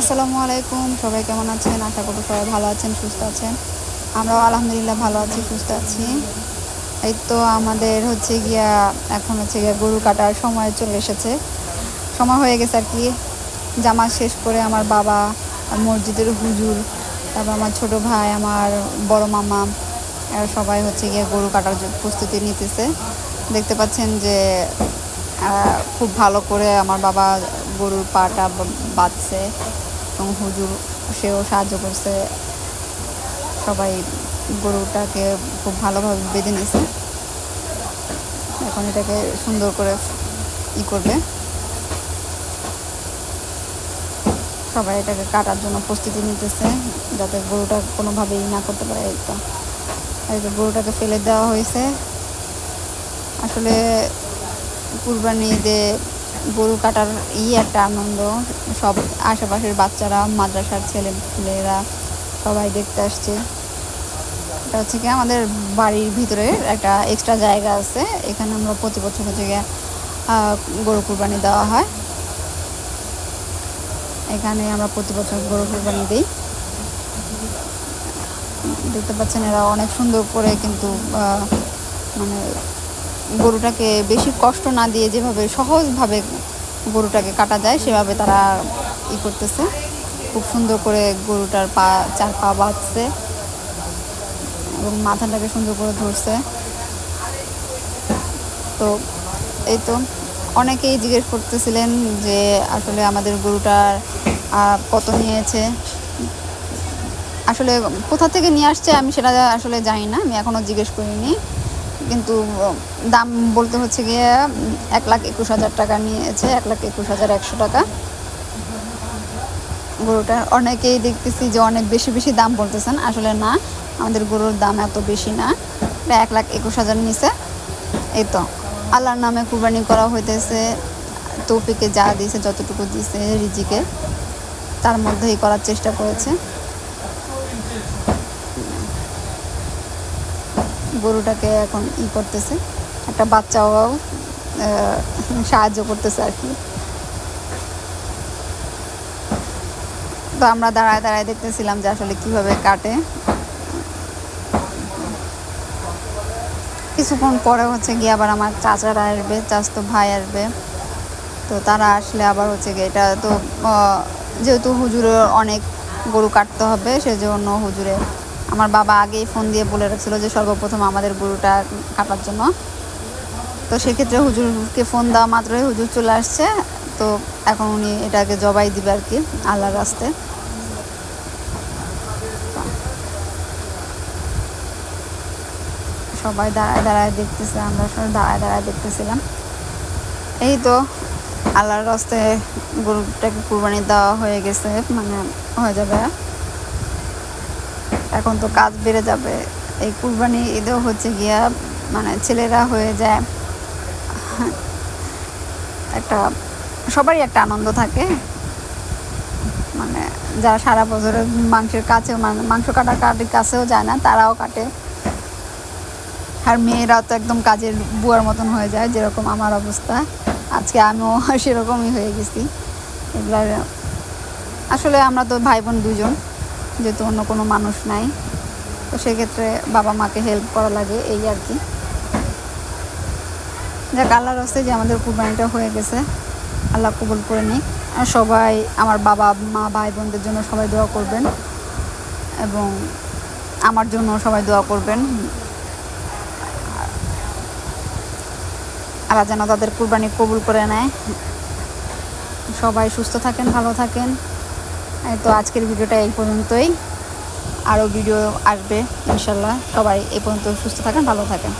আসসালামু আলাইকুম, সবাই কেমন আছেন? আশা করি সবাই ভালো আছেন, সুস্থ আছেন। আমরাও আলহামদুলিল্লাহ ভালো আছি, সুস্থ আছি। এই তো আমাদের হচ্ছে গিয়া এখন হচ্ছে গিয়া গরু কাটার সময় চলে এসেছে, সময় হয়ে গেছে আর কি। জামাত শেষ করে আমার বাবা, মসজিদের হুজুর, তারপর আমার ছোট ভাই, আমার বড় মামা, এরা সবাই হচ্ছে গিয়ে গরু কাটার প্রস্তুতি নিতেছে। দেখতে পাচ্ছেন যে খুব ভালো করে আমার বাবা গরুর পাটা বাঁধছে এবং হুজুর সেও সাহায্য করছে। সবাই গরুটাকে খুব ভালোভাবে বেঁধে নিছে। এখন এটাকে সুন্দর করে করবে, সবাই এটাকে কাটার জন্য প্রস্তুতি নিতেছে যাতে গরুটা কোনোভাবেই না করতে পারে। এই তো গরুটাকে ফেলে দেওয়া হয়েছে। আসলে কুরবানি ঈদে গরু কাটার একটা আনন্দ। সব আশেপাশের বাচ্চারা, মাদ্রাসার ছেলেরা সবাই দেখতে আসছে। এটা হচ্ছে কি আমাদের বাড়ির ভিতরে একটা এক্সট্রা জায়গা আছে, এখানে আমরা প্রতি বছর হচ্ছে গিয়ে গরু কুরবানি দেওয়া হয়। এখানে আমরা প্রতি বছর গরু কুরবানি দিই। দেখতে পাচ্ছেন এরা অনেক সুন্দর করে কিন্তু মানে গরুটাকে বেশি কষ্ট না দিয়ে যেভাবে সহজভাবে গরুটাকে কাটা যায় সেভাবে তারা করতেছে। খুব সুন্দর করে গরুটার চার পা বাঁধছে এবং মাথাটাকে সুন্দর করে ধরছে। তো এই তো অনেকেই জিজ্ঞেস করতেছিলেন যে আসলে আমাদের গরুটার কত নিয়েছে। আসলে কোথা থেকে নিয়ে আসছে আমি সেটা আসলে জানি না, আমি এখনও জিজ্ঞেস করিনি। কিন্তু দাম বলতে হচ্ছে গিয়ে 1,21,000 টাকা নিয়েছে, 1,21,100 টাকা গরুটা। অনেকেই দেখতেছি যে অনেক বেশি বেশি দাম বলতেছেন, আসলে না, আমাদের গরুর দাম এত বেশি না, 1,21,000 নিছে। এই তো আল্লাহর নামে কুরবানি করা হইতেছে। তৌফিকে যা দিয়েছে, যতটুকু দিয়েছে রিজিকে, তার মধ্যেই করার চেষ্টা করেছে। গরুটাকে এখন করতেছে, একটা বাচ্চাও সাহায্য করতেছে আর কি। তো আমরা দাঁড়ায় দাঁড়ায় দেখতেছিলাম যে আসলে কিভাবে কাটে। কিছুক্ষণ পরে হচ্ছে গিয়ে আবার আমার চাচারা আসবে, চাচাতো ভাই আসবে। তো তারা আসলে আবার হচ্ছে গিয়ে এটা তো যেহেতু হুজুরের অনেক গরু কাটতে হবে, সেজন্য হুজুরে আমার বাবা আগেই ফোন দিয়ে বলে রাখছিল যে সর্বপ্রথম আমাদের গরুটা কাটার জন্য। তো সেক্ষেত্রে হুজুরকে ফোন দেওয়া মাত্রই হুজুর চলে আসছে। তো এখন উনি এটাকে জবাই দিবে আর কি আল্লাহর রাস্তায়। সবাই দাঁড়ায় দাঁড়ায় দেখতেছে, আমরা সবাই দাঁড়ায় দাঁড়ায় দেখতেছিলাম। এই তো আল্লাহর রাস্তায় গরুটাকে কুরবানি দেওয়া হয়ে গেছে, মানে হয়ে যাবে। এখন তো কাজ বেড়ে যাবে। এই কুরবানি ঈদেও হচ্ছে গিয়া মানে ছেলেরা হয়ে যায় একটা, সবারই একটা আনন্দ থাকে। মানে যারা সারা বছরে মাংসের কাছেও মাংস কাটাকাটির কাছেও যায় না, তারাও কাটে। আর মেয়েরাও তো একদম কাজের বুয়ার মতন হয়ে যায়, যেরকম আমার অবস্থা আজকে, আমিও সেরকমই হয়ে গেছি। এগুলার আসলে আমরা তো ভাই বোন দুজন, যেহেতু অন্য কোনো মানুষ নাই, তো সেক্ষেত্রে বাবা মাকে হেল্প করা লাগে, এই আর কি। যাক, আল্লাহর রাস্তায় যে আমাদের কুরবানিটা হয়ে গেছে, আল্লাহ কবুল করে নিক। আর সবাই আমার বাবা মা ভাই বোনদের জন্য সবাই দোয়া করবেন এবং আমার জন্য সবাই দোয়া করবেন। আল্লাহ যেন তাদের কুরবানি কবুল করে নেয়। সবাই সুস্থ থাকেন, ভালো থাকেন। তো আজকের ভিডিওটা এই পর্যন্তই, আরও ভিডিও আসবে ইনশাল্লাহ। সবাই এই পর্যন্ত সুস্থ থাকেন, ভালো থাকেন।